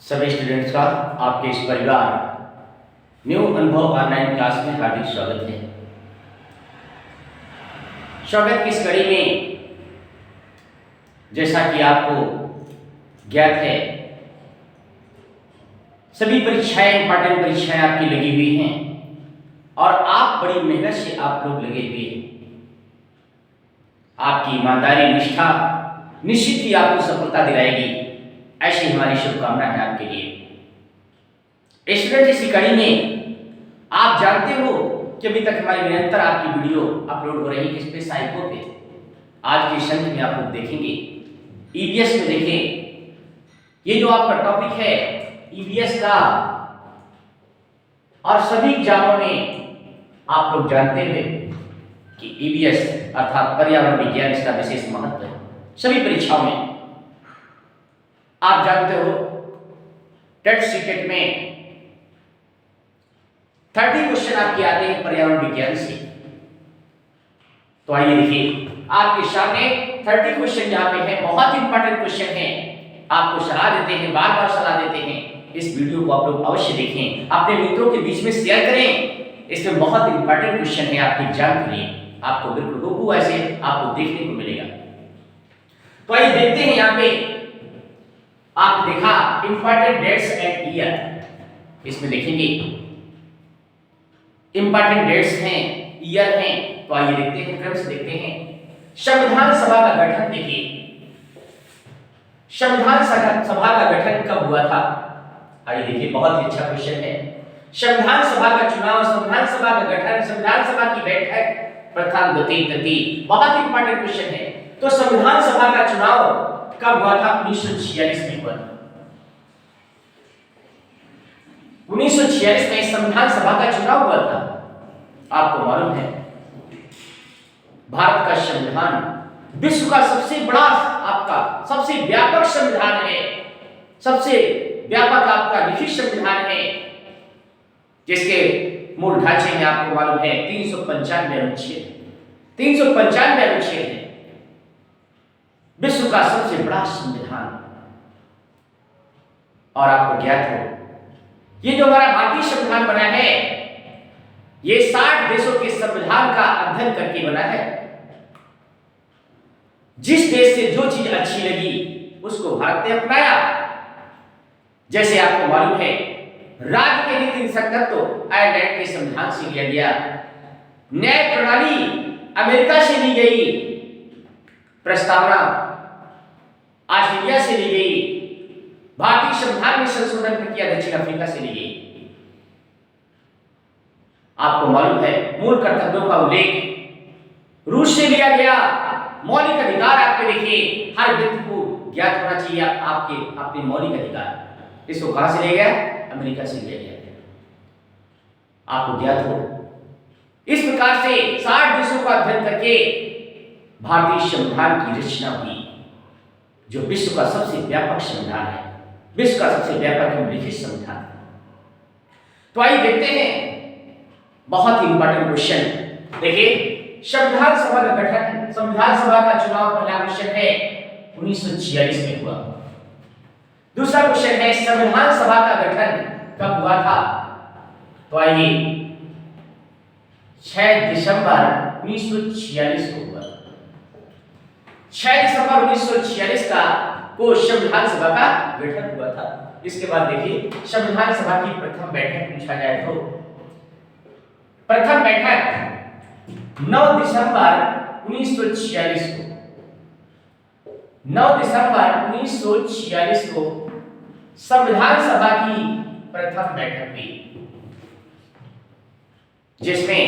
सभी स्टूडेंट्स का आपके इस परिवार न्यू अनुभव ऑनलाइन क्लास में हार्दिक स्वागत है। स्वागत की इस कड़ी में जैसा कि आपको ज्ञात है, सभी परीक्षाएं इंपॉर्टेंट परीक्षाएं आपकी लगी हुई हैं और आप बड़ी मेहनत से आप लोग लगे हुए हैं। आपकी ईमानदारी निष्ठा निश्चित ही आपको सफलता दिलाएगी, ऐसी हमारी शुभकामना है आपके लिए। स्टूडेंट, इसी कड़ी में आप जानते हो कि अभी तक हमारी निरंतर आपकी वीडियो अपलोड हो रही, किस पे, साइको पे। आज के संग में आप लोग देखेंगे ईवीएस में। देखें, ये जो आपका टॉपिक है ईवीएस का, और सभी एग्जामों में आप लोग जानते हैं कि ईवीएस अर्थात पर्यावरण विज्ञान, इसका विशेष महत्व है। सभी परीक्षाओं में आप जानते हो टेट सीटेट में 30 क्वेश्चन आपके आते हैं पर्यावरण विज्ञान से। तो आइए देखिए, आपके सामने 30 क्वेश्चन यहाँ पे हैं, बहुत इंपॉर्टेंट क्वेश्चन हैं। आपको सलाह देते हैं, बार बार सलाह देते हैं, इस वीडियो को आप लोग अवश्य देखें, अपने मित्रों के बीच में शेयर करें। इसमें बहुत इंपॉर्टेंट क्वेश्चन है आपके एग्जाम के लिए, आपको बिल्कुल हूबहू ऐसे आपको देखने को मिलेगा। तो आइए देखते हैं, यहाँ पे आप देखा इंपॉर्टेंट डेट्स एंड ईयर। इसमें देखेंगे इंपॉर्टेंट डेट्स हैं, ईयर हैं। तो आइए देखते हैं, क्रम से देखते हैं। संविधान सभा का गठन देखिए, संविधान सभा का गठन कब हुआ था? आइए देखिए, बहुत ही अच्छा क्वेश्चन है। संविधान सभा का चुनाव, संविधान सभा का गठन, संविधान सभा की बैठक, प्रथम, द्वितीय, तृतीय, बहुत इंपॉर्टेंट क्वेश्चन है। तो संविधान सभा का चुनाव कब हुआ था? 1946 में हुआ। 1946 में संविधान सभा का चुनाव हुआ था। आपको मालूम है भारत का संविधान विश्व का सबसे बड़ा, आपका सबसे व्यापक संविधान है, सबसे व्यापक आपका लिखित संविधान है, जिसके मूल ढांचे में आपको मालूम है 395 अनुच्छेद, 395 अनुच्छेद है। विश्व का सबसे बड़ा संविधान। और आपको ज्ञात हो, ये जो हमारा भारतीय संविधान बना है, ये 60 देशों के संविधान का अध्ययन करके बना है। जिस देश से जो चीज अच्छी लगी उसको भारत ने अपनाया। जैसे आपको मालूम है राज्य के नीति निषेधक तो आयरलैंड के संविधान से लिया गया, न्याय प्रणाली अमेरिका से ली गई, प्रस्तावना ऑस्ट्रेलिया से ली गई, भारतीय संविधान में संशोधन प्रक्रिया दक्षिण अफ्रीका से ली गई। आपको मालूम है मूल कर्तव्यों का उल्लेख रूस से लिया गया। मौलिक अधिकार आपके देखिए, हर व्यक्ति को ज्ञात होना चाहिए आपके अपने मौलिक अधिकार। इसको कहां से लिया गया? अमेरिका से लिया गया। आपको ज्ञात हो, इस प्रकार से 60 देशों का अध्ययन करके भारतीय संविधान की रचना हुई, जो विश्व का सबसे व्यापक संविधान है, विश्व का सबसे व्यापक एवं लिखित संविधान। तो आइए देखते हैं, बहुत ही इंपॉर्टेंट क्वेश्चन देखिए। संविधान सभा का गठन, संविधान सभा का चुनाव, पहला क्वेश्चन है 1946 में हुआ। दूसरा क्वेश्चन है संविधान सभा का गठन कब हुआ था? तो आइए 6 दिसंबर 1946 को हुआ। 6 दिसंबर 1946 को संविधान सभा का गठन हुआ था। इसके बाद देखिए संविधान सभा की प्रथम बैठक पूछा जाए तो प्रथम बैठक 9 दिसंबर 1946 को, 9 दिसंबर 1946 को संविधान सभा की प्रथम बैठक हुई, जिसमें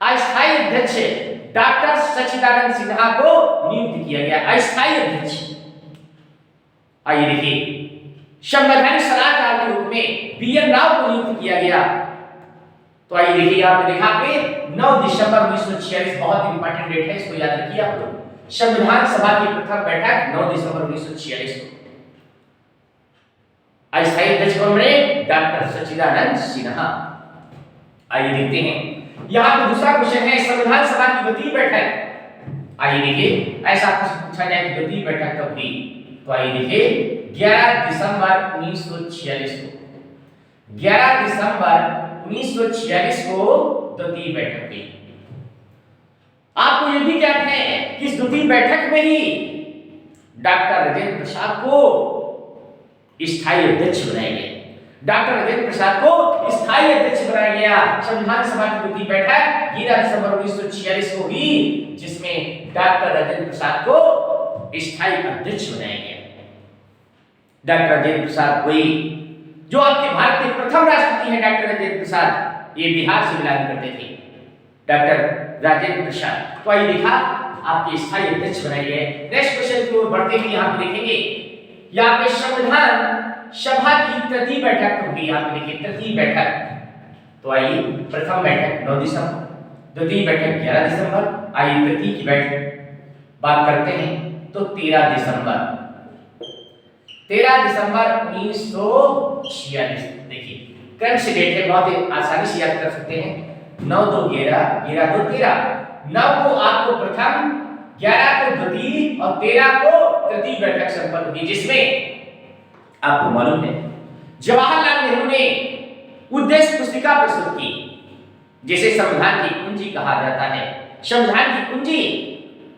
अस्थायी अध्यक्ष डॉक्टर सच्चिदानंद सिन्हा को नियुक्त किया गया, अस्थायी अध्यक्ष। आइए देखिए, संवैधानिक सलाहकार के रूप में बीएन राव को नियुक्त किया गया। तो आइए देखिए, आपने देखा कि 9 दिसंबर 1946 बहुत इंपॉर्टेंट डेट है, इसको याद रखिए आप लोग। संविधान सभा की प्रथम बैठक 9 दिसंबर 1946 को। अस्थायी अध्यक्ष कौन बने? डॉक्टर सच्चिदानंद सिन्हा। आइए देखते हैं, यहाँ पे दूसरा क्वेश्चन है संविधान सभा की द्वितीय बैठक। आइए देखिए, ऐसा कुछ पूछा जाए कि द्वितीय बैठक कब हुई? तो आइए देखिए 11 दिसंबर 1946 को 11 दिसंबर 1946 को द्वितीय बैठक हुई। आपको यह भी ज्ञात है कि इस द्वितीय बैठक में ही डॉक्टर राजेंद्र प्रसाद को स्थायी अध्यक्ष बनाया गया। डॉक्टर राजेंद्र प्रसाद को स्थायी अध्यक्ष बनाया गया। संविधान सभा की द्वितीय बैठक 11 दिसंबर 1946 को हुई, जिसमें डॉक्टर राजेंद्र प्रसाद को स्थायी अध्यक्ष बनाया गया। डॉक्टर राजेंद्र प्रसाद वही जो आपके भारत के प्रथम राष्ट्रपति हैं। डॉक्टर राजेंद्र प्रसाद ये बिहार से बिलोंग करते थे, डॉक्टर राजेंद्र प्रसाद। तो आइए देखा आपके स्थायी अध्यक्ष बनाए गए। नेक्स्ट क्वेश्चन की ओर बढ़ते हुए यहाँ पे देखेंगे, यहाँ पे संविधान सभा की तृतीय बैठक हुई। यहाँ पे देखिए तृतीय बैठक। तो आइए प्रथम बैठक 9 दिसंबर, द्वितीय बैठक 11 दिसंबर। आइए तृतीय की बैठक बात करते हैं तो 13 दिसंबर 1946। देखिए कौन सी डेट है, बहुत ही आसानी से याद कर सकते हैं। 9 2 11, 11 2 13। 9 को आपको प्रथम, 11 को द्वितीय और 13 को तृतीय बैठक संपन्न हुई, जिसमें आपको मालूम है जवाहरलाल नेहरू ने उद्देश्य पुस्तिका प्रस्तुत की, जिसे संविधान की कुंजी कहा जाता है। संविधान की कुंजी,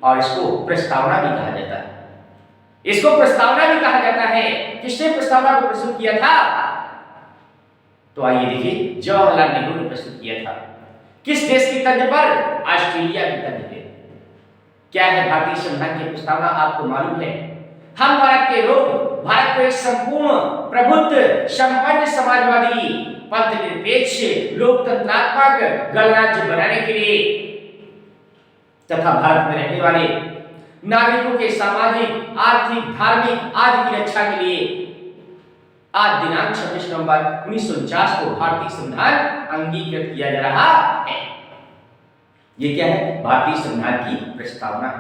और इसको प्रस्तावना भी कहा जाता है। इसको प्रस्तावना भी कहा जाता है। किसने प्रस्तावना को प्रस्तुत किया था? तो आइए देखिए जवाहरलाल नेहरू ने प्रस्तुत किया था। किस देश की तर्ज पर? ऑस्ट्रेलिया की तर्ज पर। क्या है भारतीय संविधान की प्रस्तावना? आपको मालूम है हम भारत के लोग भारत को एक संपूर्ण प्रबुद्ध संपन्न समाजवादी पंथ निरपेक्ष लोकतंत्रात्मक गणराज्य बनाने के लिए तथा भारत में रहने वाले नागरिकों के सामाजिक आर्थिक धार्मिक आदि की रक्षा के लिए आज दिनांक 26 नवंबर 1949 को भारतीय संविधान अंगीकृत किया जा रहा है। ये क्या है? भारतीय संविधान की प्रस्तावना।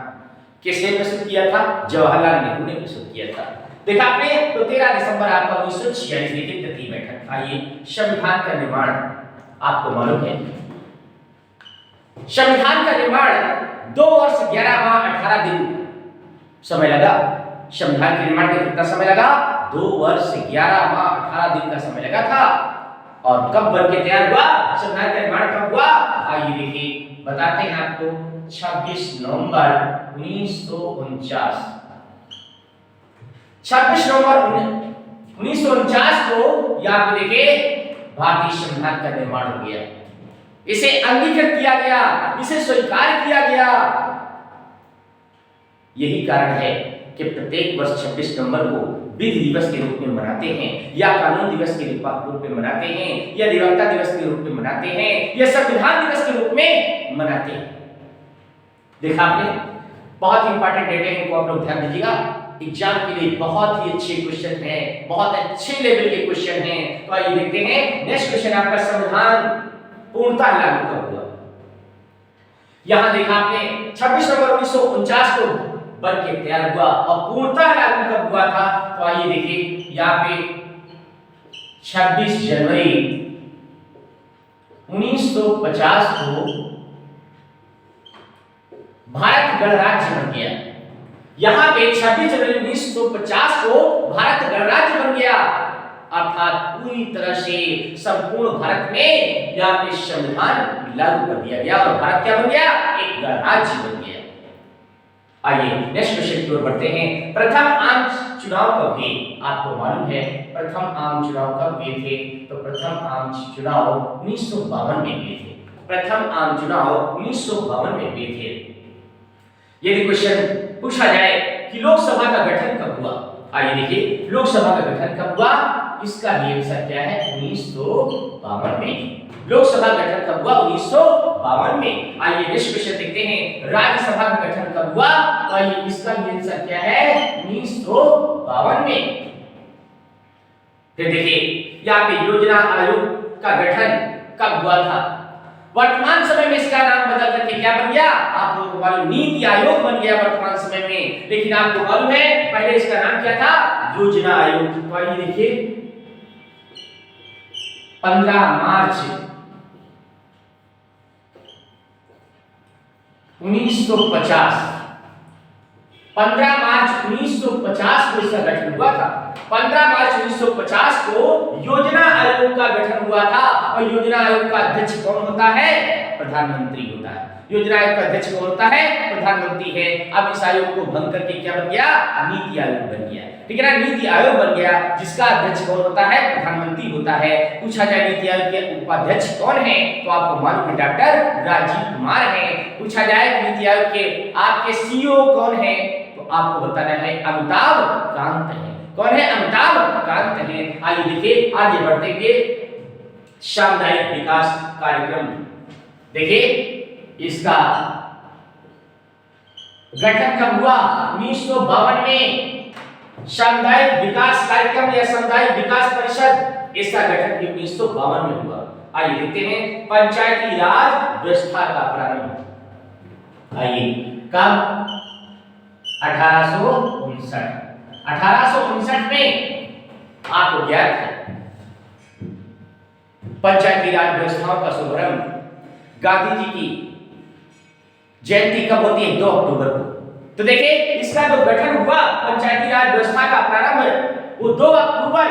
किसने प्रस्तुत किया था? जवाहरलाल नेहरू ने प्रस्तुत किया था। देखा आपने, तो 13 दिसंबर आपका 1946 की तृतीय बैठक। आइए संविधान का निर्माण आपको मालूम है, संविधान का निर्माण 2 वर्ष 11 माह 18 दिन समय लगा। संविधान के निर्माण में कितना समय लगा? 2 वर्ष 11 माह 18 दिन का समय लगा था। और कब बनके तैयार हुआ? संविधान का निर्माण कब हुआ? आइए देखिए बताते हैं आपको। 26 नवंबर 1949। 26 नवंबर 1949 को यहाँ पे देखिए भारतीय संविधान का निर्माण हो गया। इसे अंगीकृत किया गया, इसे स्वीकार किया गया। यही कारण है कि प्रत्येक वर्ष 26 नवंबर को विधि दिवस के रूप में मनाते हैं, या कानून दिवस के रूप में मनाते हैं, या दिवंगता दिवस के रूप में मनाते हैं, या संविधान दिवस के रूप में मनाते हैं। देखा आपने, बहुत इंपॉर्टेंट डेटे हैं, को आप लोग ध्यान दीजिएगा। एग्जाम के लिए बहुत ही अच्छे क्वेश्चन हैं, बहुत अच्छे लेवल के क्वेश्चन हैं। तो आइए देखते हैं नेक्स्ट क्वेश्चन आपका, संविधान पूर्णतः लागू कब हुआ? यहां देखा आपने 26 नवंबर 1949 को बन के तैयार हुआ, और पूर्णतः लागू कब हुआ था? तो आइए देखिए यहाँ पे 26 जनवरी 1950 को भारत गणराज्य बन गया। यहां पे 26 जनवरी 1950 को भारत गणराज्य बन गया, अर्थात पूरी तरह से संपूर्ण भारत में यहाँ पे संविधान लागू कर दिया गया और भारत क्या बन गया? एक गणराज्य बन गया। आइए नेक्स्ट क्वेश्चन की ओर बढ़ते हैं। प्रथम आम चुनाव कब हुए? आपको मालूम है प्रथम आम चुनाव कब हुए थे? तो प्रथम आम चुनाव 1952 में हुए थे। प्रथम आम चुनाव 1952 में हुए थे। यदि क्वेश्चन पूछा जाए कि लोकसभा का गठन कब हुआ? आइए देखिए लोकसभा का गठन कब हुआ? इसका भी आंसर क्या है? 1952 में। लोकसभा गठन कब हुआ? 1952 में। आइए नेक्स्ट क्वेश्चन देखते हैं, राज्यसभा का गठन कब हुआ? तो आइए इसका भी आंसर क्या है? 1952 में। फिर देखिए यहाँ पे योजना आयोग का गठन कब हुआ था? वर्तमान समय में इसका नाम बदल करके क्या बन गया? आप लोगों को मालूम, नीति आयोग बन गया वर्तमान समय में। लेकिन आपको मालूम है पहले इसका नाम क्या था? योजना आयोग। तो आइए देखिए 15 मार्च 1950 15 मार्च 1950 को इसका गठन हुआ था। 15 मार्च 1950 को योजना आयोग का गठन हुआ था और योजना आयोग का अध्यक्ष कौन होता है? प्रधानमंत्री होता है। योजना आयोग का अध्यक्ष कौन होता है? प्रधानमंत्री है। अब इस आयोग को भंग करके क्या बन गया? नीति आयोग बन गया। ठीक है ना, नीति आयोग बन गया जिसका अध्यक्ष कौन होता है? प्रधानमंत्री होता है। पूछा जाए नीति आयोग के उपाध्यक्ष कौन है तो आपको मालूम है डॉक्टर राजीव कुमार है। पूछा जाए नीति आयोग के आपके सीईओ कौन है तो आपको बताना है अमिताभ कांत है। कौन है? अमिताभ कांत है। आइए देखिए आगे बढ़ते हुए सामुदायिक विकास कार्यक्रम देखिए इसका गठन कब हुआ? 1952 में सामुदायिक विकास कार्यक्रम या सामुदायिक विकास परिषद इसका गठन 1952 में हुआ। आइए देखते हैं पंचायती राज व्यवस्था का प्रारंभ। आइए कब? 1859। 1859 में आपको ज्ञात है पंचायती राज व्यवस्थाओं का शुभारंभ गांधी जी की जयंती कब होती है? 2 अक्टूबर को। तो देखिए इसका जो गठन हुआ पंचायती राज व्यवस्था का प्रारंभ वो 2 अक्टूबर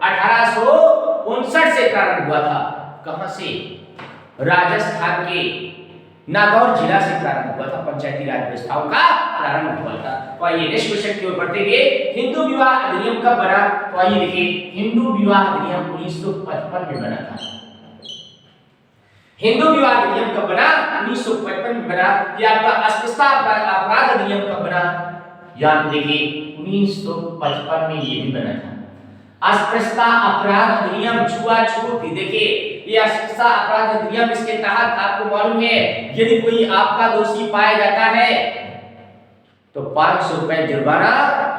1859 से प्रारंभ हुआ था। कहां से? राजस्थान के नागौर जिला से प्रारंभ हुआ था। पंचायती राज व्यवस्थाओं का प्रारंभ हुआ था। तो आइए नेक्स्ट क्वेश्चन की ओर बढ़ते हुए हिंदू विवाह अधिनियम कब बना? तो आइए देखिए हिंदू विवाह अधिनियम 1955 में बना था। हिंदू विवाह अधिनियम कब बना? 1955 में बना। यह आपका अस्पृश्यता अपराध अधिनियम कब बना? याद देखिए 1955 में ये भी बना था। अस्पृश्यता अपराध अधिनियम छुआछूत देखिए ये अस्पृश्यता अपराध अधिनियम इसके तहत आपको मालूम है यदि कोई आपका दोषी पाया जाता है तो 500 रुपए जुर्माना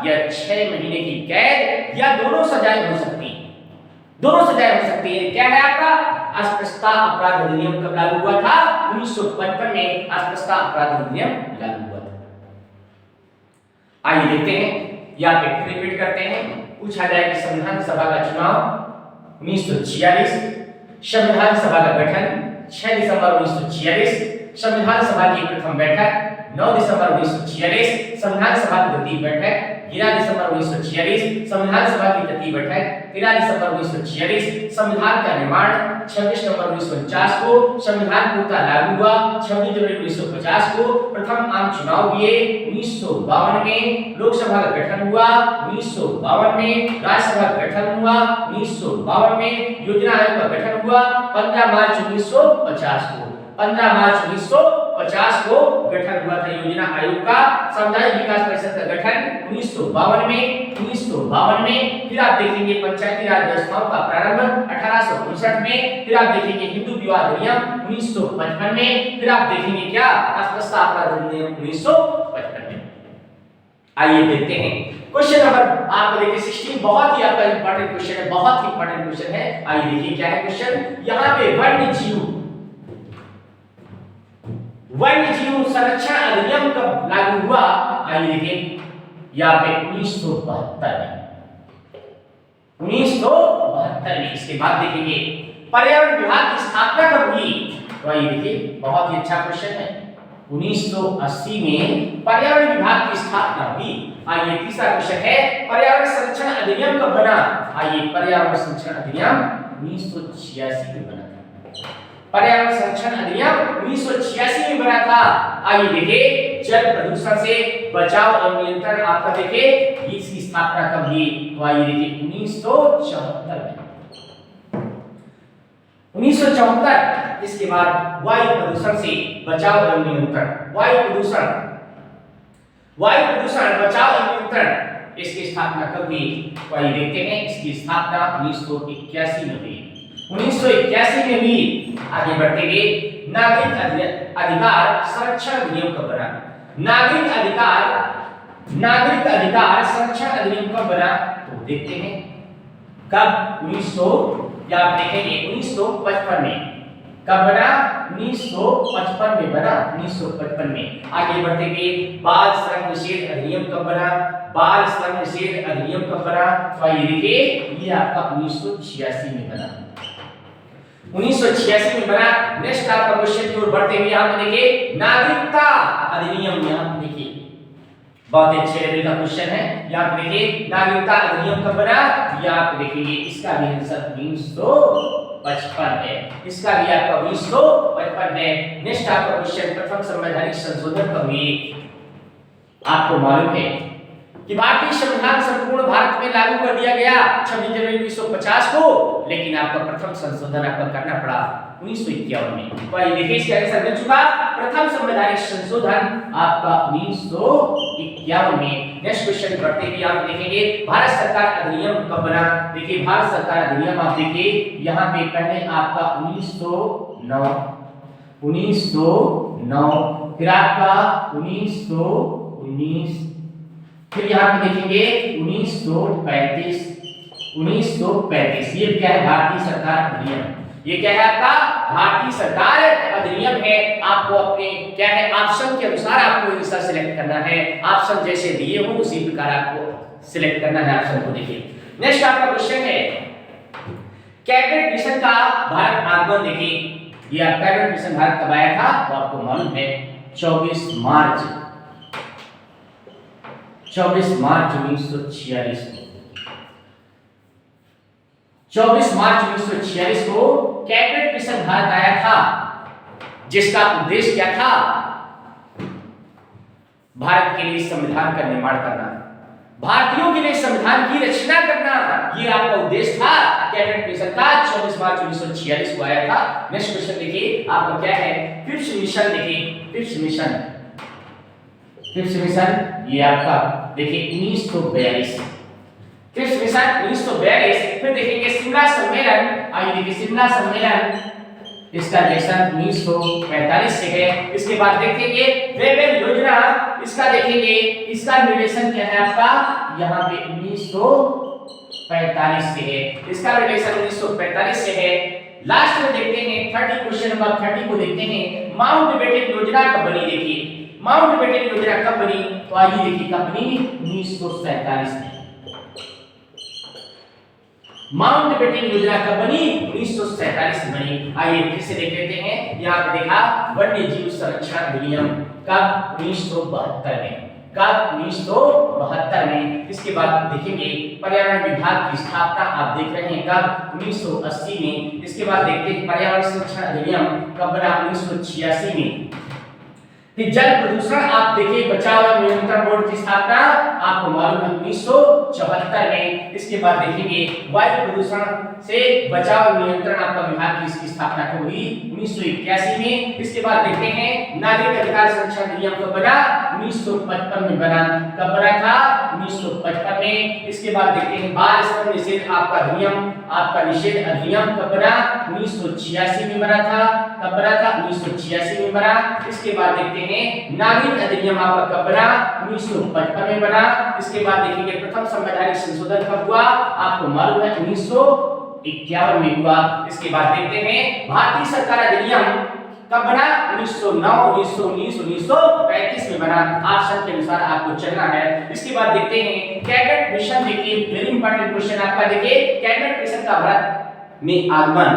या 6 महीने की कैद या दोनों सजाएं हो सकती हैं। दोनों सजाएं हो सकती है। क्या है आपका? अस्पृश्यता अपराध अधिनियम कब लागू हुआ था? 1955 में अस्पृश्यता अपराध अधिनियम लागू हुआ था। आइए देखते हैं यहाँ पे रिपीट करते हैं। पूछा जाए कि संविधान सभा का चुनाव 1946, संविधान सभा का गठन 6 दिसंबर 1946, संविधान सभा की प्रथम बैठक 9 दिसंबर 1946, संविधान सभा की द्वितीय बैठक 11 दिसंबर 1946, संविधान सभा की तृतीय बैठक 13 दिसंबर 1946, संविधान का निर्माण 26 नवंबर 1949 को, संविधान पूर्णतः लागू हुआ 26 जनवरी 1950 को, प्रथम आम चुनाव हुए 1952 में, लोकसभा का गठन हुआ 1952 में, राज्यसभा का गठन हुआ 1952 में, योजना आयोग का गठन हुआ 15 मार्च 1950 को। 15 मार्च 1950 को गठन हुआ था योजना आयोग का। सामुदायिक विकास परिषद का गठन 1952 में। फिर आप देखेंगे पंचायती राज व्यवस्थाओं का प्रारंभ 1859 में। फिर आप देखेंगे हिंदू विवाह अधिनियम 1955 में। फिर आप देखेंगे क्या? अस्पृश्यता अपराध अधिनियम 1955 में। आइए देखते हैं क्वेश्चन नंबर आप देखिए 16 बहुत ही आपका इंपॉर्टेंट क्वेश्चन है, बहुत ही इंपॉर्टेंट क्वेश्चन है। आइए देखिए क्या है क्वेश्चन। यहाँ पे वन्य जीव संरक्षण अधिनियम कब लागू हुआ? आइए देखिए यहाँ पे 1972 में। इसके बाद देखेंगे पर्यावरण विभाग की स्थापना कब हुई? तो आइए देखिए बहुत ही अच्छा क्वेश्चन है। 1980 में पर्यावरण विभाग की स्थापना हुई। आइए तीसरा क्वेश्चन है पर्यावरण संरक्षण अधिनियम कब बना? आइए पर्यावरण संरक्षण अधिनियम 1986 में बना था। पर्यावरण संरक्षण अधिनियम 1986 में बना था। आइए देखिए जल प्रदूषण से बचाव और नियंत्रण आपका देखिए इसकी स्थापना कब हुई? तो आइए देखिए 1974 में। 1974। इसके बाद वायु प्रदूषण से बचाव और नियंत्रण, वायु प्रदूषण बचाव और नियंत्रण इसकी स्थापना कब हुई? तो आइए देखते हैं इसकी स्थापना 1981 में हुई। 1981 में हुई। आगे बढ़ते हुए नागरिक अधिकार संरक्षण अधिनियम कब बना? नागरिक अधिकार संरक्षण अधिनियम कब बना? तो देखते हैं कब। 1955 में। कब बना? 1955 में बना। 1955 में। आगे बढ़ते हुए बाल श्रम निषेध अधिनियम कब बना? बाल श्रम निषेध अधिनियम कब बना? तो आइए देखिए ये आपका 1986 में बना। 1986 में बना। नेक्स्ट आपका क्वेश्चन की ओर बढ़ते हुए यहाँ पे देखिए नागरिकता अधिनियम। यहाँ देखिए बहुत ही अच्छे लेवल का क्वेश्चन है। यहाँ पे देखिए नागरिकता अधिनियम कब बना, यहाँ पे देखिए इसका भी आंसर 1955 है, इसका भी आपका 1955 है। नेक्स्ट आपका क्वेश्चन प्रथम संवैधानिक संशोधन कब हुए। आपको मालूम है कि भारतीय संविधान संपूर्ण भारत में लागू कर दिया गया 26 जनवरी 1950 को, लेकिन आपका प्रथम संशोधन आपका करना पड़ा 1951 में। तो ये देखिए इसका आंसर मिल चुका, प्रथम संवैधानिक संशोधन आपका 1951 में। नेक्स्ट क्वेश्चन बढ़ते हुए आप देखेंगे भारत सरकार अधिनियम कब बना। देखिए भारत सरकार अधिनियम आप देखिए यहाँ पे पहले आपका 1909, फिर आपका 1919, फिर यहाँ पे देखेंगे 1935। ये क्या है, भारतीय सरकार अधिनियम। ये क्या है आपका भारतीय सरकार अधिनियम है। आपको अपने क्या है ऑप्शन के अनुसार आपको आंसर सिलेक्ट करना है। ऑप्शन जैसे दिए हो उसी प्रकार आपको सिलेक्ट करना है ऑप्शन को। देखिए नेक्स्ट आपका क्वेश्चन है कैबिनेट मिशन का भारत आगमन। देखिए ये कैबिनेट मिशन भारत कब आया था, तो आपको मालूम है 24 मार्च 1946 को। 24 मार्च 1946 को कैबिनेट मिशन भारत आया था, जिसका उद्देश्य क्या था, भारत के लिए संविधान का निर्माण करना, भारतीयों के लिए संविधान की रचना करना, ये आपका उद्देश्य था कैबिनेट मिशन का। 24 मार्च 1946 को आया था। नेक्स्ट क्वेश्चन देखिए आपका क्या है फिफ्थ मिशन। देखिए फिफ्थ मिशन ये आपका देखिए 1942, फिफ्थ मिशन 1942। फिर देखेंगे शिमला सम्मेलन। आइए देखिए शिमला सम्मेलन इसका रिलेशन 1945 से है। इसके बाद देखेंगे वेवेल योजना, इसका देखेंगे इसका रिलेशन क्या है आपका यहाँ पे 1945 से है, इसका रिलेशन 1945 से है। लास्ट में देखते हैं 30 क्वेश्चन नंबर 30 को देखते हैं माउंटबेटन योजना कब बनी। देखिए माउंटबेटन योजना कब बनी, तो आइए देखिए कब बनी 1947 में। माउंटबेटन योजना कब बनी 1947 में बनी। आइए फिर से देख लेते हैं। यहाँ पे देखा वन्य जीव संरक्षण अधिनियम कब 1972 में, कब 1972 में। इसके बाद देखेंगे पर्यावरण विभाग की स्थापना आप देख रहे हैं कब 1980 में। इसके बाद देखते हैं पर्यावरण संरक्षण अधिनियम कब बना 1986 में। फिर जल प्रदूषण आप देखिए बचाव एवं नियंत्रण बोर्ड की स्थापना आपको मालूम है 1974 में। इसके बाद देखेंगे वायु प्रदूषण से बचाव एवं नियंत्रण आपका विभाग की इसकी स्थापना कब हुई 1981 में। इसके बाद देखते हैं नागरिक अधिकार संरक्षण अधिनियम कब बना 1955 में बना। कब बना था 1955 में। इसके बाद देखते हैं बाल श्रम निषेध आपका अधिनियम, आपका निषेध अधिनियम कब बना 1986 में बना था। कब बना था 1986 में बना। इसके बाद देखते हैं नागरिक अधिनियम आपका कब बना 1955 में बना। इसके बाद देखेंगे प्रथम संवैधानिक संशोधन कब हुआ आपको मालूम है 1951 में हुआ। इसके बाद देखते हैं भारतीय सरकार अधिनियम कब बना 1909, 1919, 1935 में बना। ऑप्शन के अनुसार आपको चलना है। इसके बाद देखते हैं कैबिनेट मिशन। देखिए वेरी इंपॉर्टेंट क्वेश्चन आपका देखिए कैबिनेट मिशन का भारत में आगमन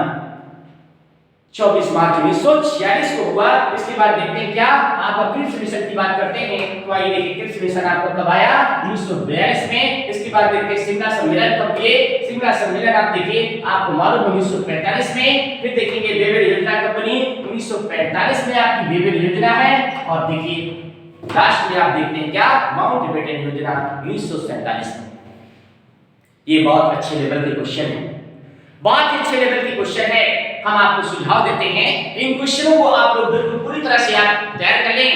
24 मार्च 1946 को हुआ। इसके बाद देखते हैं क्या आपका क्रिप्स मिशन की बात करते हैं। तो आइए देखिए क्रिप्स मिशन आपको कब आया 1942 में। इसके बाद देखते हैं शिमला सम्मेलन कब हुए। शिमला सम्मेलन आप देखिए आपको मालूम है 1945 में। फिर देखेंगे वेवेल योजना कब बनी 1945 में आपकी वेवेल योजना है। और देखिए लास्ट में आप देखते हैं क्या माउंटबेटन योजना 1947 में। ये बहुत अच्छे लेवल के क्वेश्चन है, बहुत अच्छे लेवल के क्वेश्चन है। हम आपको सुझाव देते हैं इन क्वेश्चनों को आप लोग बिल्कुल पूरी तरह से आप तैयार कर लें।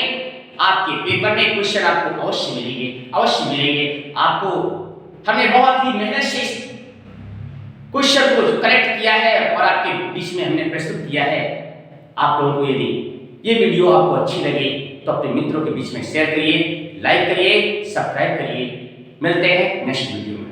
आपके पेपर में क्वेश्चन आपको अवश्य मिलेंगे, अवश्य मिलेंगे आपको। हमने बहुत ही मेहनत से क्वेश्चन को करेक्ट किया है और आपके बीच में हमने प्रस्तुत किया है। आप लोगों को यदि ये वीडियो आपको अच्छी लगे तो अपने मित्रों के बीच में शेयर करिए, लाइक करिए, सब्सक्राइब करिए। मिलते हैं नेक्स्ट वीडियो में।